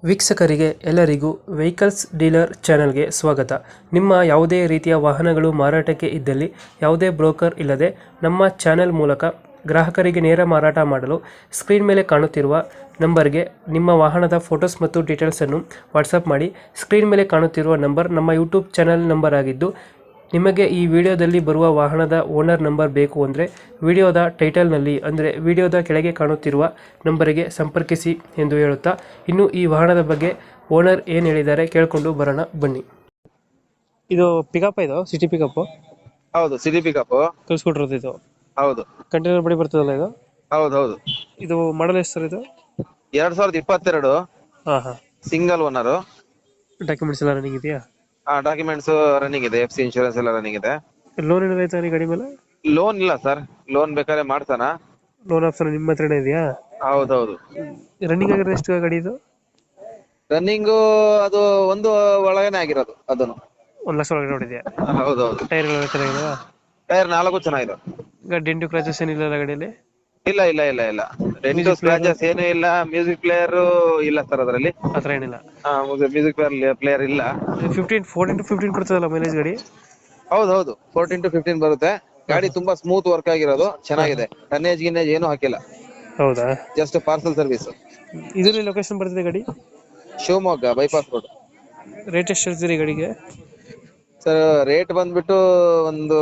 ವೀಕ್ಷಕರಿಗೆ ಎಲ್ಲರಿಗೂ vehicles dealer ಚಾನೆಲ್ಗೆ ಸ್ವಾಗತ. ನಿಮ್ಮ ಯಾವುದೇ ರೀತಿಯ ವಾಹನಗಳು ಮಾರಾಟಕ್ಕೆ ಇದ್ದಲ್ಲಿ ಯಾವುದೇ ಬ್ರೋಕರ್ ಇಲ್ಲದೆ ನಮ್ಮ ಚಾನೆಲ್ ಮೂಲಕ ಗ್ರಾಹಕರಿಗೆ ನೇರ ಮಾರಾಟ ಮಾಡಲು ಸ್ಕ್ರೀನ್ ಮೇಲೆ ಕಾಣುತ್ತಿರುವ ನಂಬರ್ಗೆ ನಿಮ್ಮ ವಾಹನದ ಫೋಟೋಸ್ ಮತ್ತು ಡೀಟೇಲ್ಸನ್ನು ವಾಟ್ಸಪ್ ಮಾಡಿ. ಸ್ಕ್ರೀನ್ ಮೇಲೆ ಕಾಣುತ್ತಿರುವ ನಂಬರ್ ನಮ್ಮ ಯೂಟ್ಯೂಬ್ ಚಾನೆಲ್ ನಂಬರ್ ಆಗಿದ್ದು, ನಿಮಗೆ ಈ ವಿಡಿಯೋದಲ್ಲಿ ಬರುವ ವಾಹನದ ಓನರ್ ನಂಬರ್ ಬೇಕು ಅಂದರೆ ವಿಡಿಯೋದ ಟೈಟಲ್ನಲ್ಲಿ ಅಂದರೆ ವಿಡಿಯೋದ ಕೆಳಗೆ ಕಾಣುತ್ತಿರುವ ನಂಬರಿಗೆ ಸಂಪರ್ಕಿಸಿ ಎಂದು ಹೇಳುತ್ತಾ, ಇನ್ನು ಈ ವಾಹನದ ಬಗ್ಗೆ ಓನರ್ ಏನು ಹೇಳಿದ್ದಾರೆ ಕೇಳಿಕೊಂಡು ಬರೋಣ ಬನ್ನಿ. ಇದು ಪಿಕಪ್, ಇದು ಸಿಟಿ ಪಿಕಪ್ ಹೌದು, ಸಿಟಿ ಪಿಕಪ್. ಕಳ್ಸಿಕೊಟ್ಟಿರೋದು ಇದು ಹೌದು ಕಂಟೈನರ್ ಬಡಿ ಬರ್ತದಲ್ಲ ಇದು. ಹೌದು ಹೌದು. ಇದು ಮಾಡಲ್ ಎಷ್ಟು ಸರ್ ಇದು? 2022 ಹಾಂ ಹಾಂ. Single owner. ಡಾಕ್ಯುಮೆಂಟ್ಸ್ ಎಲ್ಲ ರನ್ನಿಂಗ್ ಇದೆಯಾ? ಡಾಕ್ಯುಮೆಂಟ್ಸ್ ರನ್ನಿಂಗ್ ಇದೆ, FC ಇನ್ಶೂರೆನ್ಸ್ ಎಲ್ಲ ರನ್ನಿಂಗ್ ಇದೆ. ಲೋನ್ ಏನಾದ್ರು ಆಯ್ತಾ ಈ ಗಾಡಿ ಮೇಲೆ? ಲೋನ್ ಇಲ್ಲ ಸರ್, ಲೋನ್ ಬೇಕಾದ್ರೆ ಮಾಡ್ತಾನ. ಲೋನ್ ಆಪ್ಷನ್ ನಿಮ್ಮ ಹತ್ರನೇ ಇದೆಯಾ? ಹೌದೌದು. ರನ್ನಿಂಗ್ ಆಗಿರೋದು ಎಷ್ಟು ಗಾಡಿ ಇದು? ರನ್ನಿಂಗು ಅದು ಒಂದು ಒಳಗನೆ ಆಗಿರೋದು ಅದನ್ನು. 1 ಲಕ್ಷ ಒಳಗಡೆ ನೋಡಿದ್ಯಾ? ಹೌದೌದು. ಟೈರ್ಗಳು ಚೆನ್ನಾಗಿದೆ? ಟೈರ್ 4 ಚೆನ್ನಾಗಿದೆ. ಡೆಂಟು ಕ್ರಾಚಸ್ ಏನಿಲ್ಲ ಗಾಡಿಯಲ್ಲಿ? ಇಲ್ಲ ಇಲ್ಲ ಇಲ್ಲ ಇಲ್ಲ, ಡೆಂಟು ಸ್ಕ್ರಾಚಸ್ ಏನೂ ಇಲ್ಲ. ಮ್ಯೂಸಿಕ್ ಪ್ಲೇಯರ್ ಇಲ್ಲ ಸರ್ ಅದರಲ್ಲಿ, ಆ ಥರ ಏನಿಲ್ಲ. ಮ್ಯೂಸಿಕ್ ಪ್ಲೇಯರ್ ಇಲ್ಲ. 14 to 15 ಕೊಡ್ತದಲ್ಲ ಮೈಲೇಜ್ ಗಾಡಿ? ಹೌದೌದು, 14 to 15 ಬರುತ್ತೆ. ಗಾಡಿ ತುಂಬಾ ಸ್ಮೂತ್ ವರ್ಕ್ ಆಗಿರೋದು, ಚೆನ್ನಾಗಿದೆ. ಟನ್ನೇಜ್ ಗಿನ್ನೇಜ್ ಏನು ಹಾಕಿಲ್ಲ, ಹೌದಾ? Just parcel service. ಇದರಲ್ಲಿ ಲೊಕೇಶನ್ ಬರ್ತಿದೆ ಗಾಡಿ? Shivamogga bypass road. ರೇಟ್ ಎಷ್ಟು ಹೇಳ್ತೀರಿ ಗಾಡಿಗೆ? ಸರ್ ರೇಟ್ ಬಂದ್ಬಿಟ್ಟು ಒಂದು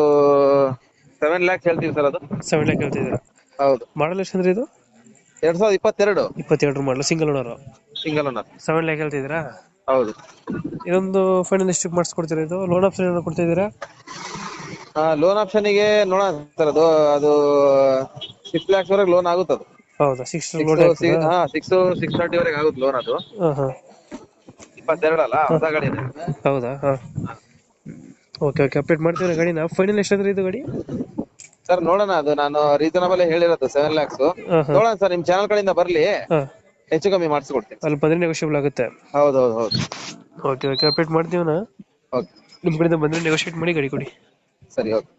7 lakhs ಹೇಳ್ತೀವಿ ಸರ್. ಅದು 7 ಲ್ಯಾಕ್ ಹೇಳ್ತಿದ್ದೀರಾ? ಹೌದು. ಮಾಡಲ್ ಎಷ್ಟು ಅಂದ್ರೆ ಇದು? 2022 22 ಮಾಡಲು, single owner. Single owner. 7 lac ಹೇಳ್ತಿದ್ದೀರಾ? ಹೌದು. ಇದೊಂದು ಫೈನಲ್ ಎಷ್ಟು ಮಾಡಿಸ್ಕೊಡ್ತೀರಾ ಇದು? ಲೋನ್ ಆಪ್ಷನ್ ಏನಾದ್ರು ಕೊಡ್ತಿದ್ದೀರಾ? ಲೋನ್ ಆಪ್ಷನ್ ಗೆ ನೋಡೋಣ ಸರ್, ಅದು 6 lakhs ವರೆಗೆ ಲೋನ್ ಆಗುತ್ತೆ. ಅದು ಹೌದಾ? 6 630 ವರೆಗೆ ಆಗುತ್ತೆ ಲೋನ್. ಅದು ಹಾಂ ಹಾಂ. 22 ಅಲ್ಲ, ಹೊಸ ಗಾಡಿ ಇದೆ. ಹೌದಾ? ಹಾಂ. ಓಕೆ ಓಕೆ, ಅಪ್ಡೇಟ್ ಮಾಡ್ತೀವಿ ಗಾಡಿನ. ಫೈನಲ್ ಎಷ್ಟಾದ್ರೆ ಇದು ಗಾಡಿ? ಸರ್ ನೋಡೋಣ, ಅದು ನಾನು ರೀಸನಬಲ್ ಹೇಳಿರೋದು 7 lakhs. ಹಾಂ ಹಾಂ. ನೋಡೋಣ ಸರ್, ನಿಮ್ ಚಾನಲ್ ಕಡೆಯಿಂದ ಬರ್ಲಿ, ಹಾಂ, ಹೆಚ್ಚು ಕಮ್ಮಿ ಮಾಡಿಸ್ಕೊಡ್ತೀನಿ. ಅಲ್ಲಿ ಬಂದರೆ ನೆಗೋಷಿಯಬಲ್ ಆಗುತ್ತೆ. ಹೌದೌದು ಹೌದು. ಓಕೆ ಓಕೆ, ಅಪ್ಡೇಟ್ ಮಾಡ್ತೀವಣ್ಣ. ಓಕೆ, ನಿಮ್ಮ ಕಡೆಯಿಂದ ಬಂದರೆ ನೆಗೋಷಿಯೇಟ್ ಮಾಡಿ ಗಾಡಿ ಕೊಡಿ. ಸರಿ, ಓಕೆ.